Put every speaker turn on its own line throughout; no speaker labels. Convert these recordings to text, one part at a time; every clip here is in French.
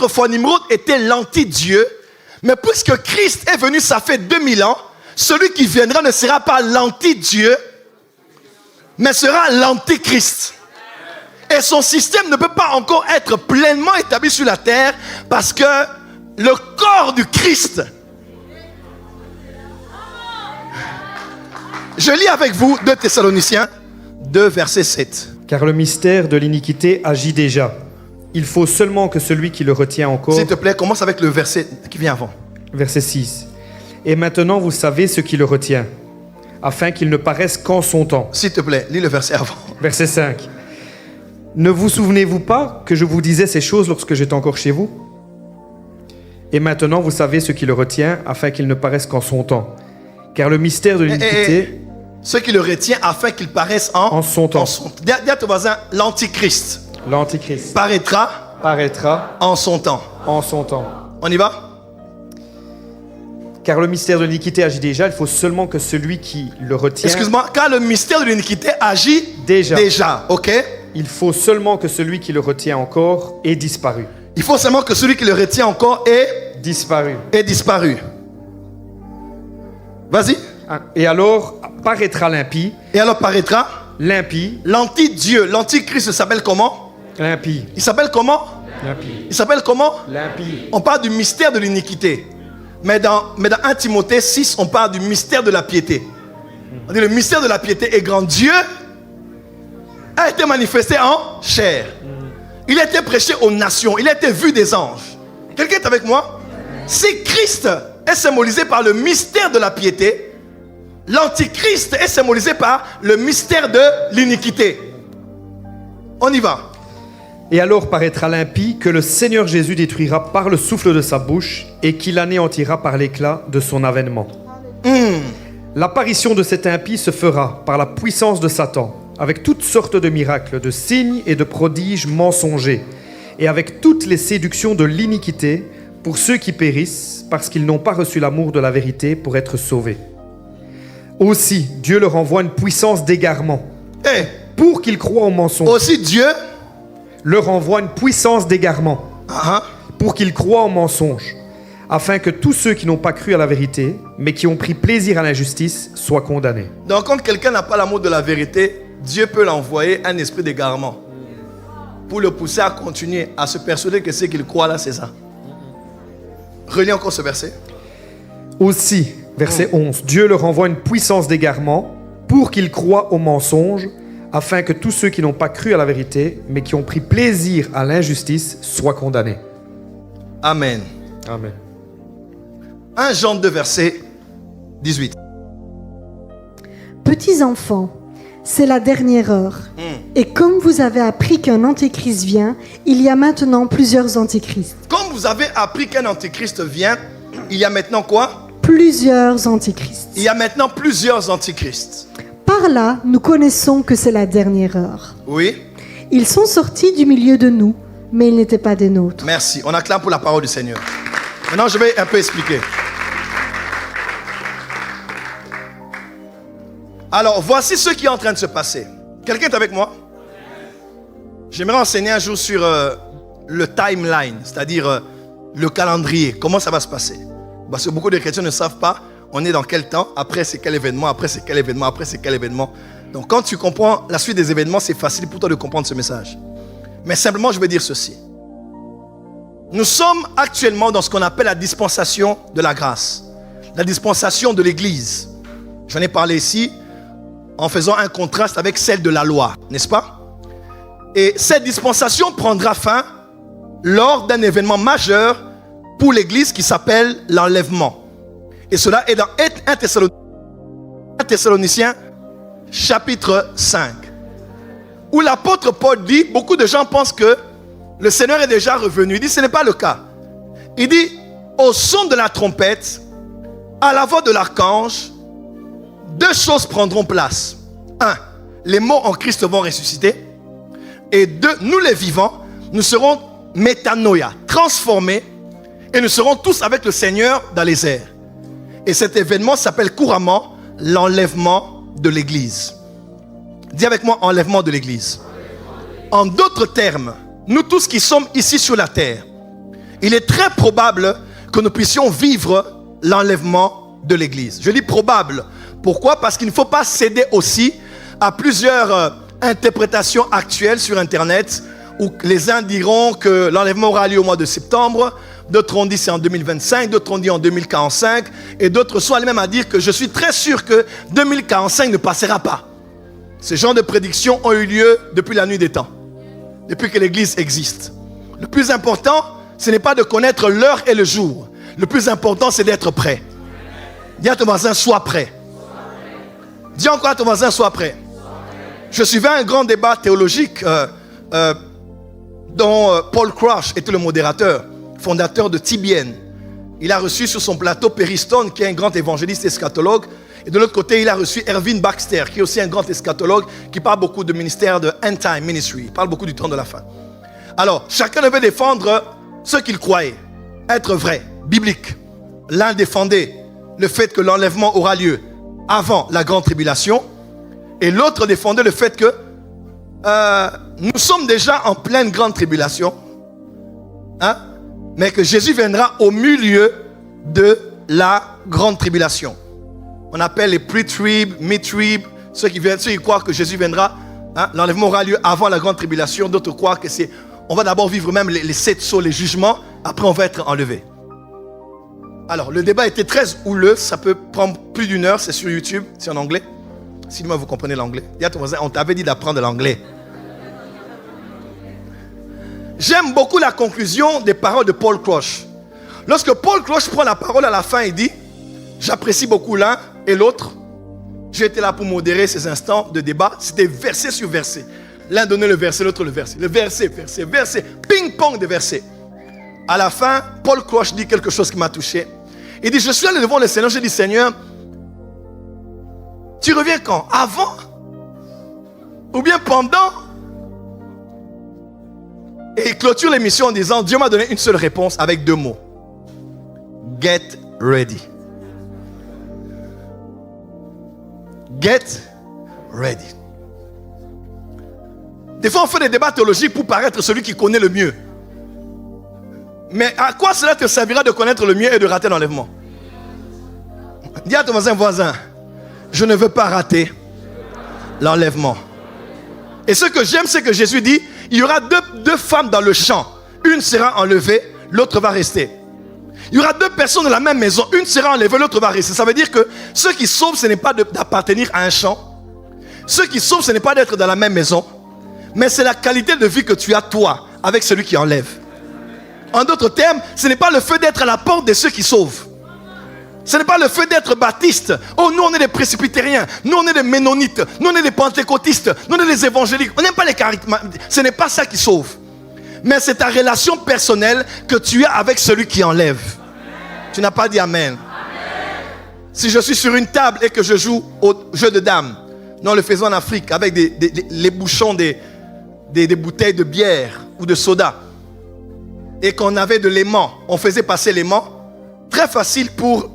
Autrefois, Nimrod était l'anti-Dieu, mais puisque Christ est venu, ça fait 2000 ans, celui qui viendra ne sera pas l'anti-Dieu, mais sera l'antichrist. Et son système ne peut pas encore être pleinement établi sur la terre parce que le corps du Christ. Je lis avec vous 2 Thessaloniciens 2, verset 7.
Car le mystère de l'iniquité agit déjà. Il faut seulement que celui qui le retient encore...
S'il te plaît, commence avec le verset qui vient avant.
Verset 6. Et maintenant vous savez ce qui le retient, afin qu'il ne paraisse qu'en son temps.
S'il te plaît, lis le verset avant.
Verset 5. Ne vous souvenez-vous pas que je vous disais ces choses lorsque j'étais encore chez vous? Et maintenant vous savez ce qui le retient, afin qu'il ne paraisse qu'en son temps. Car le mystère de l'iniquité...
Ce qui le retient afin qu'il paraisse en
son temps.
Dis à ton voisin, l'antichrist.
L'antichrist
paraîtra en son temps.
En son temps.
On y va?
Car le mystère de l'iniquité agit déjà, il faut seulement que celui qui le retient...
Excuse-moi, car le mystère de l'iniquité agit déjà, ok?
Il faut seulement que celui qui le retient encore ait disparu.
Il faut seulement que celui qui le retient encore ait disparu. Vas-y.
Et alors paraîtra l'impie.
Et alors paraîtra
l'impie.
L'anti-Dieu, l'antichrist s'appelle comment?
L'impie.
Il s'appelle comment?
L'impie.
Il s'appelle comment?
L'impie.
On parle du mystère de l'iniquité. Mais dans 1 Timothée 6, on parle du mystère de la piété. On dit le mystère de la piété est grand. Dieu a été manifesté en chair. Il a été prêché aux nations. Il a été vu des anges. Quelqu'un est avec moi? Si Christ est symbolisé par le mystère de la piété, l'antichrist est symbolisé par le mystère de l'iniquité. On y va.
Et alors paraîtra l'impie que le Seigneur Jésus détruira par le souffle de sa bouche et qu'il anéantira par l'éclat de son avènement. L'apparition de cet impie se fera par la puissance de Satan, avec toutes sortes de miracles, de signes et de prodiges mensongers, et avec toutes les séductions de l'iniquité pour ceux qui périssent parce qu'ils n'ont pas reçu l'amour de la vérité pour être sauvés. Aussi, Dieu leur envoie une puissance d'égarement pour qu'ils croient au mensonge.
Aussi, Dieu
leur envoie une puissance d'égarement pour qu'ils croient au mensonge, afin que tous ceux qui n'ont pas cru à la vérité, mais qui ont pris plaisir à l'injustice, soient condamnés.
Donc quand quelqu'un n'a pas l'amour de la vérité, Dieu peut l'envoyer un esprit d'égarement pour le pousser à continuer, à se persuader que ce qu'il croit là, c'est ça. Relis encore ce verset.
Aussi, verset 11, Dieu leur envoie une puissance d'égarement pour qu'ils croient au mensonge, afin que tous ceux qui n'ont pas cru à la vérité, mais qui ont pris plaisir à l'injustice, soient condamnés.
Amen.
Amen.
1 Jean 2, verset 18.
Petits enfants, c'est la dernière heure. Et comme vous avez appris qu'un antéchrist vient, il y a maintenant plusieurs antéchrists.
Comme vous avez appris qu'un antéchrist vient, il y a maintenant quoi?
Plusieurs antéchrists.
Il y a maintenant plusieurs antéchrists.
Par là, nous connaissons que c'est la dernière heure.
Oui.
Ils sont sortis du milieu de nous, mais ils n'étaient pas des nôtres.
Merci. On acclame pour la parole du Seigneur. Maintenant, je vais un peu expliquer. Alors, voici ce qui est en train de se passer. Quelqu'un est avec moi? J'aimerais enseigner un jour sur le timeline, c'est-à-dire le calendrier. Comment ça va se passer? Parce que beaucoup de chrétiens ne savent pas, on est dans quel temps, après c'est quel événement, après c'est quel événement, après c'est quel événement. Donc quand tu comprends la suite des événements, c'est facile pour toi de comprendre ce message. Mais simplement, je vais dire ceci. Nous sommes actuellement dans ce qu'on appelle la dispensation de la grâce. La dispensation de l'Église. J'en ai parlé ici en faisant un contraste avec celle de la loi, n'est-ce pas? Et cette dispensation prendra fin lors d'un événement majeur pour l'Église qui s'appelle l'enlèvement. Et cela est dans 1 Thessaloniciens chapitre 5. Où l'apôtre Paul dit, beaucoup de gens pensent que le Seigneur est déjà revenu. Il dit, ce n'est pas le cas. Il dit, au son de la trompette, à la voix de l'archange, deux choses prendront place. 1, les morts en Christ vont ressusciter. Et 2, nous les vivants, nous serons métanoïa, transformés, et nous serons tous avec le Seigneur dans les airs. Et cet événement s'appelle couramment l'enlèvement de l'Église. Dis avec moi, enlèvement de l'Église. En d'autres termes, nous tous qui sommes ici sur la terre, il est très probable que nous puissions vivre l'enlèvement de l'Église. Je dis probable. Pourquoi? Parce qu'il ne faut pas céder aussi à plusieurs interprétations actuelles sur Internet où les uns diront que l'enlèvement aura lieu au mois de septembre, d'autres ont dit c'est en 2025, d'autres ont dit en 2045 et d'autres sont même à dire que je suis très sûr que 2045 ne passera pas. Ce genre de prédictions ont eu lieu depuis la nuit des temps, depuis que l'Église existe. Le plus important, ce n'est pas de connaître l'heure et le jour. Le plus important, c'est d'être prêt. Dis à ton voisin, sois prêt. Dis encore à ton voisin, sois prêt. Je suivais un grand débat théologique dont Paul Crouch était le modérateur, fondateur de TBN. Il a reçu sur son plateau Perry Stone, qui est un grand évangéliste eschatologue. Et de l'autre côté, il a reçu Erwin Baxter, qui est aussi un grand eschatologue, qui parle beaucoup de ministère de End Time Ministry. Il parle beaucoup du temps de la fin. Alors, chacun devait défendre ce qu'il croyait être vrai, biblique. L'un défendait le fait que l'enlèvement aura lieu avant la grande tribulation. Et l'autre défendait le fait que nous sommes déjà en pleine grande tribulation. Hein? Mais que Jésus viendra au milieu de la grande tribulation. On appelle les pre-trib, mid-trib, ceux qui croient que Jésus viendra. Hein? L'enlèvement aura lieu avant la grande tribulation. D'autres croient que c'est... On va d'abord vivre même les 7 sauts, les jugements. Après, on va être enlevé. Alors, le débat était très houleux. Ça peut prendre plus d'1 heure. C'est sur YouTube. C'est en anglais. Si vous comprenez l'anglais. Dis à ton voisin, on t'avait dit d'apprendre l'anglais. J'aime beaucoup la conclusion des paroles de Paul Crouch. Lorsque Paul Crouch prend la parole à la fin, il dit, j'apprécie beaucoup l'un et l'autre. J'ai été là pour modérer ces instants de débat. C'était verset sur verset. L'un donnait le verset, l'autre le verset. Le verset, ping-pong de versets. À la fin, Paul Crouch dit quelque chose qui m'a touché. Il dit, je suis allé devant le Seigneur, j'ai dit, Seigneur, tu reviens quand? Avant? Ou bien pendant? Et il clôture l'émission en disant, Dieu m'a donné une seule réponse avec 2 mots. Get ready. Get ready. Des fois, on fait des débats théologiques pour paraître celui qui connaît le mieux. Mais à quoi cela te servira de connaître le mieux et de rater l'enlèvement? Dis à ton voisin, je ne veux pas rater l'enlèvement. Et ce que j'aime, c'est que Jésus dit, il y aura deux femmes dans le champ. Une sera enlevée, l'autre va rester. Il y aura 2 personnes dans la même maison. Une sera enlevée, l'autre va rester. Ça veut dire que ce qui sauve, ce n'est pas d'appartenir à un champ. Ce qui sauve, ce n'est pas d'être dans la même maison. Mais c'est la qualité de vie que tu as, toi, avec celui qui enlève. En d'autres termes, ce n'est pas le fait d'être à la porte de ceux qui sauvent. Ce n'est pas le fait d'être baptiste. Oh, nous, on est des presbytériens. Nous, on est des ménonites. Nous, on est des pentecôtistes. Nous, on est des évangéliques. On n'aime pas les charismatiques. Ce n'est pas ça qui sauve. Mais c'est ta relation personnelle que tu as avec celui qui enlève. Tu n'as pas dit amen. Si je suis sur une table et que je joue au jeu de dames, nous le faisons en Afrique avec les bouchons des bouteilles de bière ou de soda, et qu'on avait de l'aimant, on faisait passer l'aimant, très facile pour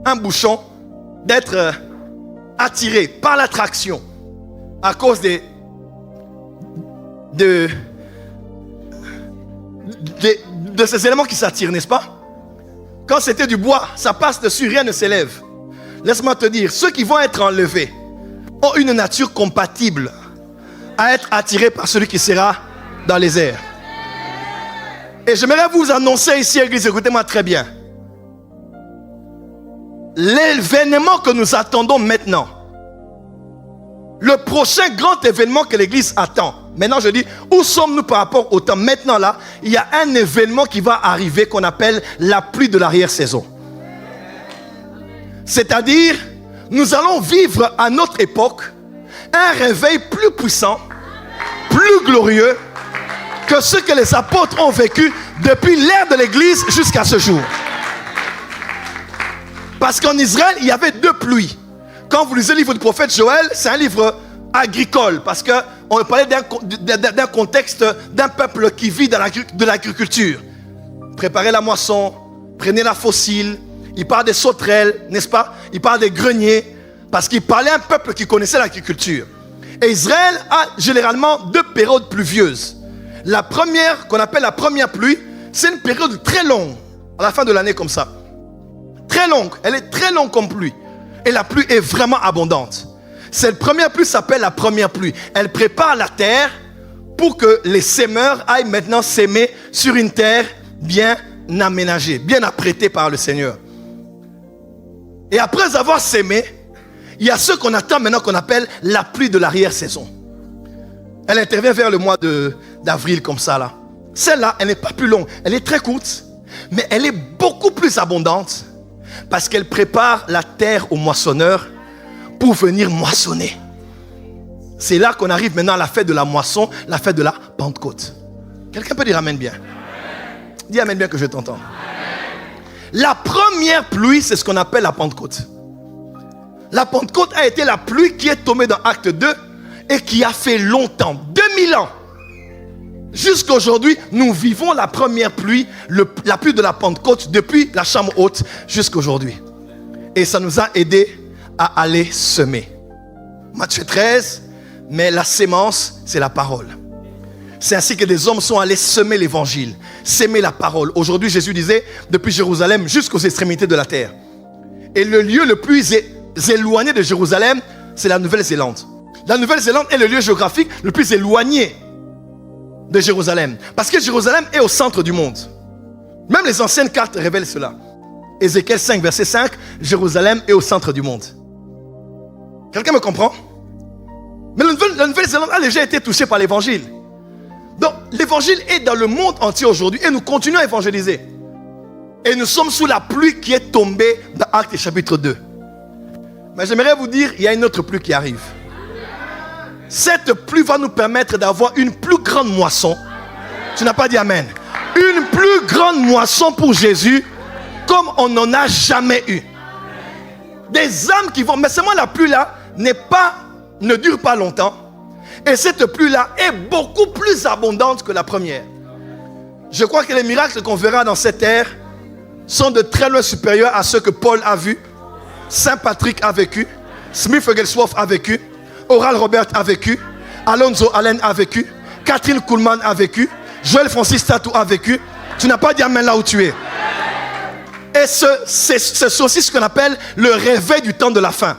un bouchon d'être attiré par l'attraction à cause de ces éléments qui s'attirent, n'est-ce pas? Quand c'était du bois, ça passe dessus, rien ne s'élève. Laisse-moi te dire, ceux qui vont être enlevés ont une nature compatible à être attirés par celui qui sera dans les airs. Et j'aimerais vous annoncer ici, Église, écoutez-moi très bien. L'événement que nous attendons maintenant, le prochain grand événement que l'Église attend, maintenant je dis, où sommes-nous par rapport au temps? Maintenant là, il y a un événement qui va arriver qu'on appelle la pluie de l'arrière-saison. C'est-à-dire, nous allons vivre à notre époque un réveil plus puissant, plus glorieux que ce que les apôtres ont vécu depuis l'ère de l'Église jusqu'à ce jour. Parce qu'en Israël, il y avait 2 pluies. Quand vous lisez le livre du prophète Joël, c'est un livre agricole, parce qu'on parlait d'un contexte d'un peuple qui vit de l'agriculture. Préparez la moisson, prenez la fossile. Il parle des sauterelles, n'est-ce pas? Il parle des greniers, parce qu'il parlait à un peuple qui connaissait l'agriculture. Et Israël a généralement 2 périodes pluvieuses. La première, qu'on appelle la première pluie, c'est une période très longue, à la fin de l'année comme ça. Très longue, elle est très longue comme pluie. Et la pluie est vraiment abondante. Cette première pluie s'appelle la première pluie. Elle prépare la terre pour que les semeurs aillent maintenant s'aimer sur une terre bien aménagée, bien apprêtée par le Seigneur. Et après avoir sémé, il y a ce qu'on attend maintenant qu'on appelle la pluie de l'arrière-saison. Elle intervient vers le mois d'avril comme ça là. Celle-là, elle n'est pas plus longue, elle est très courte, mais elle est beaucoup plus abondante parce qu'elle prépare la terre aux moissonneurs pour venir moissonner. C'est là qu'on arrive maintenant à la fête de la moisson, la fête de la Pentecôte. Quelqu'un peut dire amen bien? Dis amen bien que je t'entende. La première pluie, c'est ce qu'on appelle la Pentecôte. La Pentecôte a été la pluie qui est tombée dans Acte 2 et qui a fait longtemps, 2000 ans. Jusqu'à aujourd'hui, nous vivons la première pluie, la pluie de la Pentecôte depuis la chambre haute jusqu'à aujourd'hui. Et ça nous a aidés à aller semer. Matthieu 13, mais la sémence, c'est la parole. C'est ainsi que des hommes sont allés semer l'évangile, s'aimer la parole. Aujourd'hui, Jésus disait, depuis Jérusalem jusqu'aux extrémités de la terre. Et le lieu le plus éloigné de Jérusalem, c'est la Nouvelle-Zélande. La Nouvelle-Zélande est le lieu géographique le plus éloigné de Jérusalem. Parce que Jérusalem est au centre du monde. Même les anciennes cartes révèlent cela. Ézéchiel 5, verset 5, Jérusalem est au centre du monde. Quelqu'un me comprend? Mais la Nouvelle-Zélande a déjà été touchée par l'évangile. Donc, l'évangile est dans le monde entier aujourd'hui et nous continuons à évangéliser. Et nous sommes sous la pluie qui est tombée dans Actes chapitre 2. Mais j'aimerais vous dire, il y a une autre pluie qui arrive. Cette pluie va nous permettre d'avoir une plus grande moisson. Tu n'as pas dit amen. Une plus grande moisson pour Jésus, comme on n'en a jamais eu. Des âmes qui vont... Mais seulement la pluie là ne dure pas longtemps. Et cette pluie-là est beaucoup plus abondante que la première. Je crois que les miracles qu'on verra dans cette ère sont de très loin supérieurs à ceux que Paul a vus, Saint Patrick a vécu, Smith Wigglesworth a vécu, Oral Robert a vécu, Alonzo Allen a vécu, Catherine Kuhlman a vécu, Joël Francis Tatou a vécu. Tu n'as pas dit amen là où tu es. Et c'est aussi ce qu'on appelle le réveil du temps de la fin.